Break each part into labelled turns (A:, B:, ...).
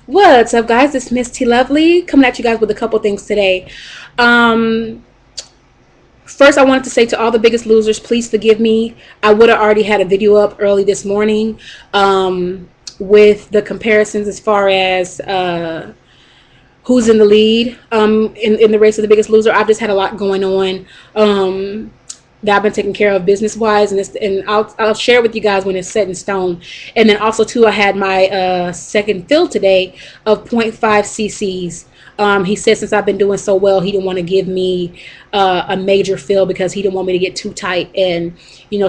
A: What's up, guys? It's Miss T Lovely coming at you guys with a couple things today. Um, First, I wanted to say to all the biggest losers, please forgive me. I would have already had a video up early this morning with the comparisons as far as who's in the lead in the race of the biggest loser. I've just had a lot going on that I've been taking care of business wise, and I'll share with you guys when it's set in stone. And then also too, I had my second fill today of zero point 0.5 cc's. He said since I've been doing so well, he didn't want to give me a major fill because he didn't want me to get too tight and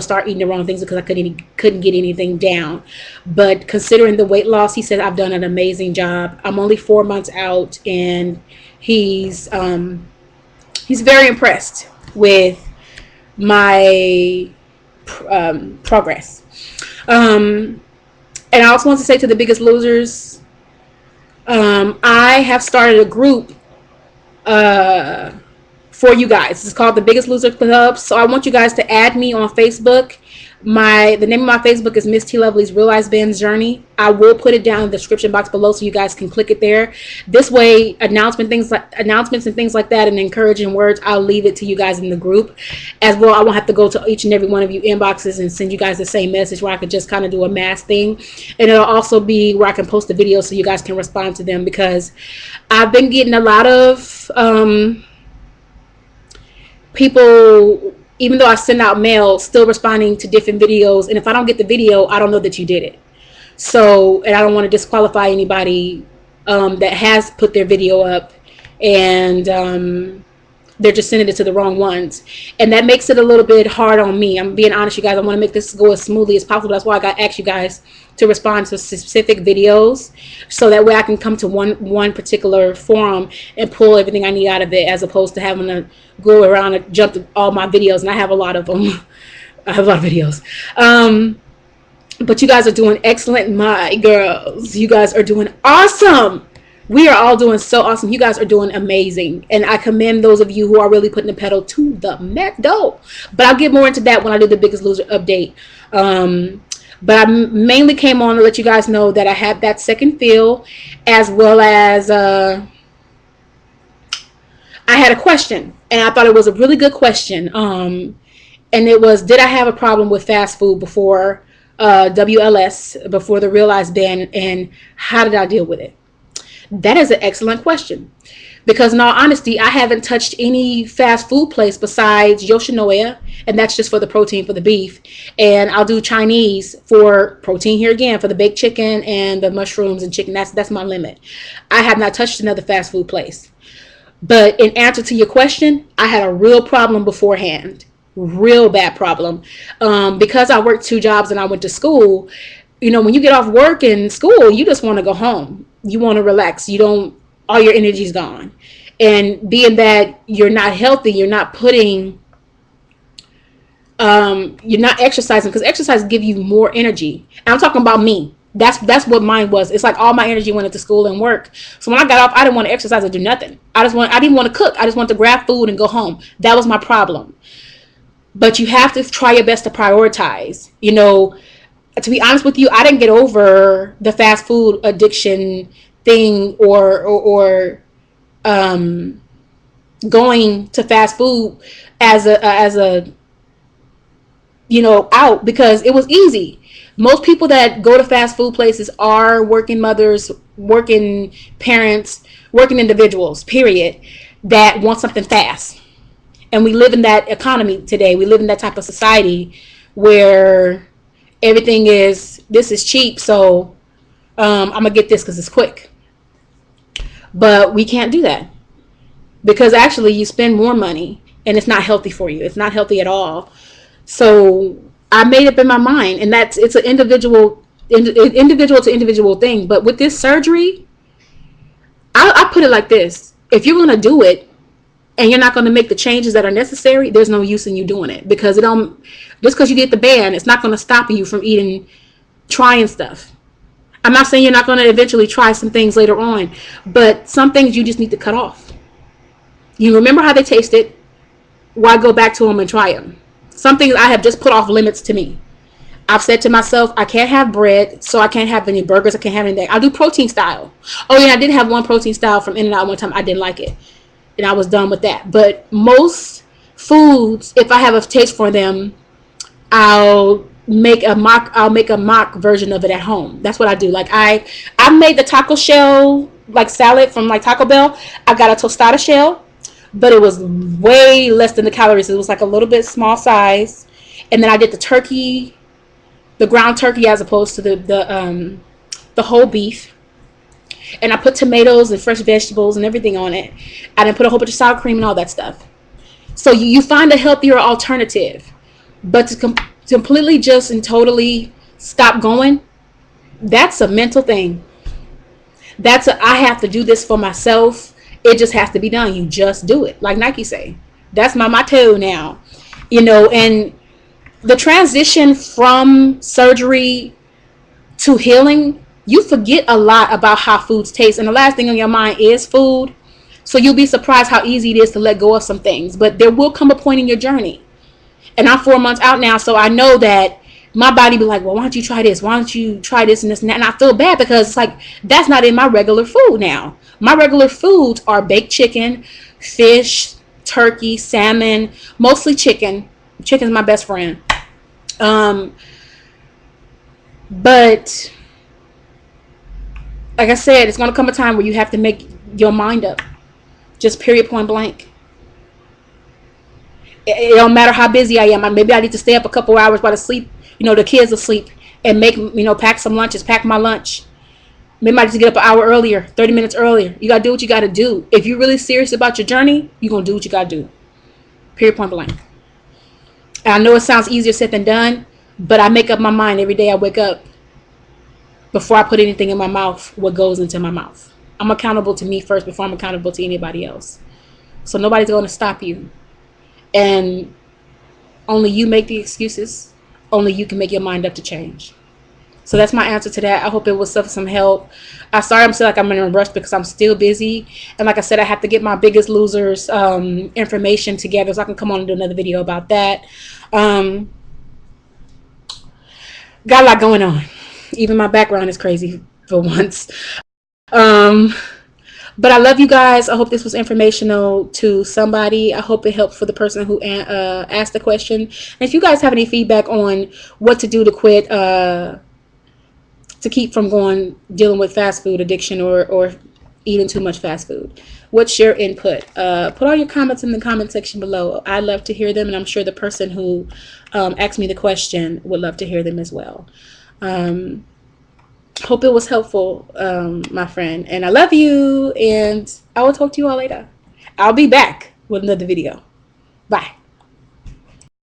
A: start eating the wrong things because I couldn't get anything down. But considering the weight loss, he said I've done an amazing job. I'm only 4 months out, and he's very impressed with my progress. And I also want to say to the biggest losers, I have started a group for you guys. It's called the Biggest Loser Club. So I want you guys to add me on Facebook. The name of my Facebook is Miss T Lovely's Realized Band's Journey. I will put it down in the description box below so you guys can click it there. This way, announcements and things like that, and encouraging words, I'll leave it to you guys in the group as well. I won't have to go to each and every one of you inboxes and send you guys the same message, where I could just kind of do a mass thing. And it'll also be where I can post the videos so you guys can respond to them, because I've been getting a lot of people, even though I send out mail, still responding to different videos. And if I don't get the video, I don't know that you did it. So, and I don't want to disqualify anybody that has put their video up and they're just sending it to the wrong ones. And that makes it a little bit hard on me. I'm being honest, you guys. I want to make this go as smoothly as possible. That's why I asked you guys to respond to specific videos, so that way I can come to one particular forum and pull everything I need out of it, as opposed to having to go around and jump to all my videos. And I have a lot of them. I have a lot of videos. But you guys are doing excellent, my girls. You guys are doing awesome. We are all doing so awesome. You guys are doing amazing. And I commend those of you who are really putting the pedal to the metal. But I'll get more into that when I do the Biggest Loser update. But I mainly came on to let you guys know that I had that second fill, as well as I had a question. And I thought it was a really good question. And it was, did I have a problem with fast food before WLS, before the Realized ban, and how did I deal with it? That is an excellent question, because in all honesty, I haven't touched any fast food place besides Yoshinoya, and that's just for the protein for the beef. And I'll do Chinese for protein here again, for the baked chicken and the mushrooms and chicken. That's my limit. I have not touched another fast food place. But in answer to your question, I had a real problem beforehand. Real bad problem. Because I worked 2 jobs and I went to school, when you get off work and school, you just want to go home. You want to relax. All your energy's gone. And being that you're not healthy, you're not exercising, because exercise give you more energy. And I'm talking about me. That's what mine was. It's like all my energy went into school and work. So when I got off, I didn't want to exercise or do nothing. I didn't want to cook. I just wanted to grab food and go home. That was my problem. But you have to try your best to prioritize. To be honest with you, I didn't get over the fast food addiction thing or going to fast food as a out, because it was easy. Most people that go to fast food places are working mothers, working parents, working individuals, period, that want something fast. And we live in that economy today. We live in that type of society where everything is, this is cheap, so I'm going to get this because it's quick. But we can't do that, because actually you spend more money and it's not healthy for you. It's not healthy at all. So I made up in my mind, and it's an individual to individual thing. But with this surgery, I put it like this. If you're going to do it and you're not going to make the changes that are necessary, there's no use in you doing it, because just because you get the ban, it's not going to stop you from trying stuff. I'm not saying you're not going to eventually try some things later on, but some things you just need to cut off. You remember how they tasted, why go back to them and try them? Some things I have just put off limits to me. I've said to myself, I can't have bread, so I can't have any burgers. I can't have anything. I'll do protein style. Oh yeah, I did have one protein style from In-N-Out one time. I didn't like it, and I was done with that. But most foods, if I have a taste for them, I'll make a mock version of it at home. That's what I do. Like I made the taco shell like salad from like Taco Bell. I got a tostada shell, but it was way less than the calories. It was like a little bit small size, and then I did the turkey, the ground turkey as opposed to the whole beef, and I put tomatoes and fresh vegetables and everything on it. I didn't put a whole bunch of sour cream and all that stuff. So you find a healthier alternative, but to completely just and totally stop going, that's a mental thing. I have to do this for myself. It just has to be done. You just do it, like Nike say. That's my motto now, and the transition from surgery to healing, you forget a lot about how foods taste, and the last thing on your mind is food. So you'll be surprised how easy it is to let go of some things, but there will come a point in your journey, and I'm 4 months out now, so I know that my body be like, well, why don't you try this? Why don't you try this and this and that? And I feel bad because it's like, that's not in my regular food now. My regular foods are baked chicken, fish, turkey, salmon, mostly chicken. Chicken's my best friend. But like I said, it's going to come a time where you have to make your mind up. Just period, point blank. It don't matter how busy I am. Maybe I need to stay up a couple hours while the kids asleep, and make, pack some lunches, pack my lunch. Maybe I need to get up an hour earlier, 30 minutes earlier. You got to do what you got to do. If you're really serious about your journey, you're going to do what you got to do. Period, point blank. And I know it sounds easier said than done, but I make up my mind every day I wake up before I put anything in my mouth, what goes into my mouth. I'm accountable to me first before I'm accountable to anybody else. So nobody's going to stop you. And only you make the excuses. Only you can make your mind up to change. So that's my answer to that. I hope it was of some help. I'm still like I'm in a rush because I'm still busy. And like I said, I have to get my Biggest Losers information together so I can come on and do another video about that. Got a lot going on. Even my background is crazy for once. But I love you guys. I hope this was informational to somebody. I hope it helped for the person who asked the question. And if you guys have any feedback on what to do to quit, to keep from dealing with fast food addiction or eating too much fast food, what's your input? Put all your comments in the comment section below. I love to hear them, and I'm sure the person who asked me the question would love to hear them as well. Hope it was helpful, my friend, and I love you, and I will talk to you all later. I'll be back with another video. Bye.